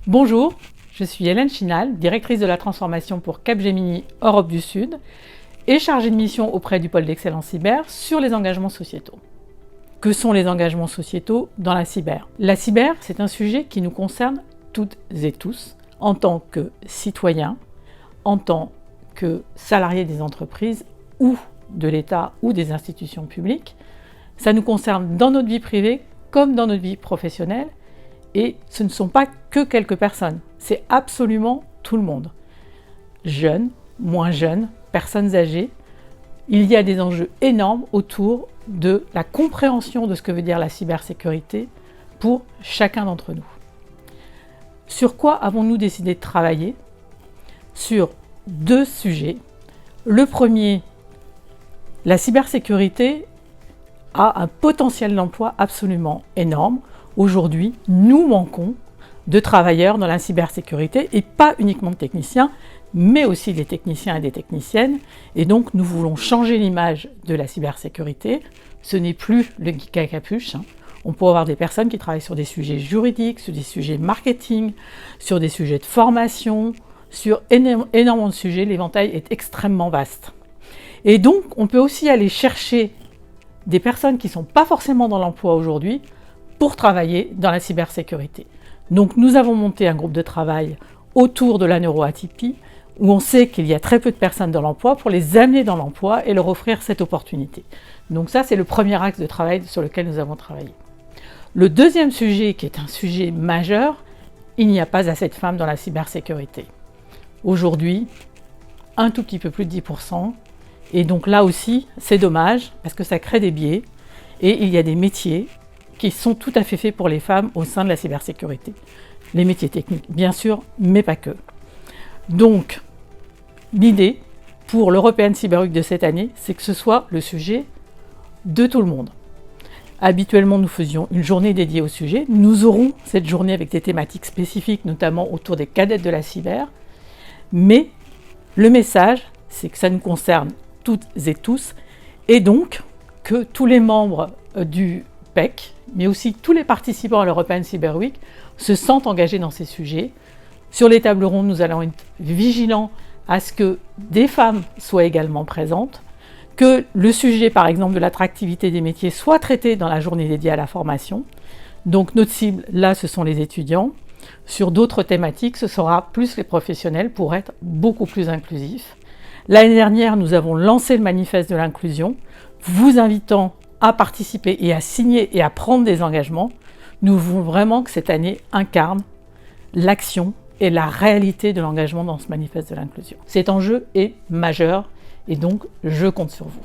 Bonjour, je suis Hélène Chinal, directrice de la transformation pour Capgemini Europe du Sud et chargée de mission auprès du pôle d'excellence cyber sur les engagements sociétaux. Que sont les engagements sociétaux dans la cyber? La cyber, c'est un sujet qui nous concerne toutes et tous en tant que citoyens, en tant que salariés des entreprises ou de l'État ou des institutions publiques. Ça nous concerne dans notre vie privée comme dans notre vie professionnelle. Et ce ne sont pas que quelques personnes, c'est absolument tout le monde. Jeunes, moins jeunes, personnes âgées. Il y a des enjeux énormes autour de la compréhension de ce que veut dire la cybersécurité pour chacun d'entre nous. Sur quoi avons-nous décidé de travailler? Sur deux sujets. Le premier, la cybersécurité a un potentiel d'emploi absolument énorme. Aujourd'hui, nous manquons de travailleurs dans la cybersécurité et pas uniquement de techniciens, mais aussi des techniciens et des techniciennes. Et donc, nous voulons changer l'image de la cybersécurité. Ce n'est plus le geek à capuche. On peut avoir des personnes qui travaillent sur des sujets juridiques, sur des sujets marketing, sur des sujets de formation, sur énormément de sujets. L'éventail est extrêmement vaste. Et donc, on peut aussi aller chercher des personnes qui ne sont pas forcément dans l'emploi aujourd'hui pour travailler dans la cybersécurité. Donc nous avons monté un groupe de travail autour de la neuroatypie où on sait qu'il y a très peu de personnes dans l'emploi pour les amener dans l'emploi et leur offrir cette opportunité. Donc ça, c'est le premier axe de travail sur lequel nous avons travaillé. Le deuxième sujet, qui est un sujet majeur, il n'y a pas assez de femmes dans la cybersécurité. Aujourd'hui, un tout petit peu plus de 10%. Et donc là aussi, c'est dommage parce que ça crée des biais et il y a des métiers qui sont tout à fait faits pour les femmes au sein de la cybersécurité. Les métiers techniques, bien sûr, mais pas que. Donc, l'idée pour l'European Cyber Week de cette année, c'est que ce soit le sujet de tout le monde. Habituellement, nous faisions une journée dédiée au sujet. Nous aurons cette journée avec des thématiques spécifiques, notamment autour des cadettes de la cyber. Mais le message, c'est que ça nous concerne toutes et tous, et donc que tous les membres du PEC, mais aussi tous les participants à l'European Cyber Week se sentent engagés dans ces sujets. Sur les tables rondes, nous allons être vigilants à ce que des femmes soient également présentes, que le sujet, par exemple, de l'attractivité des métiers soit traité dans la journée dédiée à la formation. Donc notre cible, là, ce sont les étudiants. Sur d'autres thématiques, ce sera plus les professionnels pour être beaucoup plus inclusifs. L'année dernière, nous avons lancé le manifeste de l'inclusion, vous invitant à participer et à signer et à prendre des engagements. Nous voulons vraiment que cette année incarne l'action et la réalité de l'engagement dans ce manifeste de l'inclusion. Cet enjeu est majeur et donc je compte sur vous.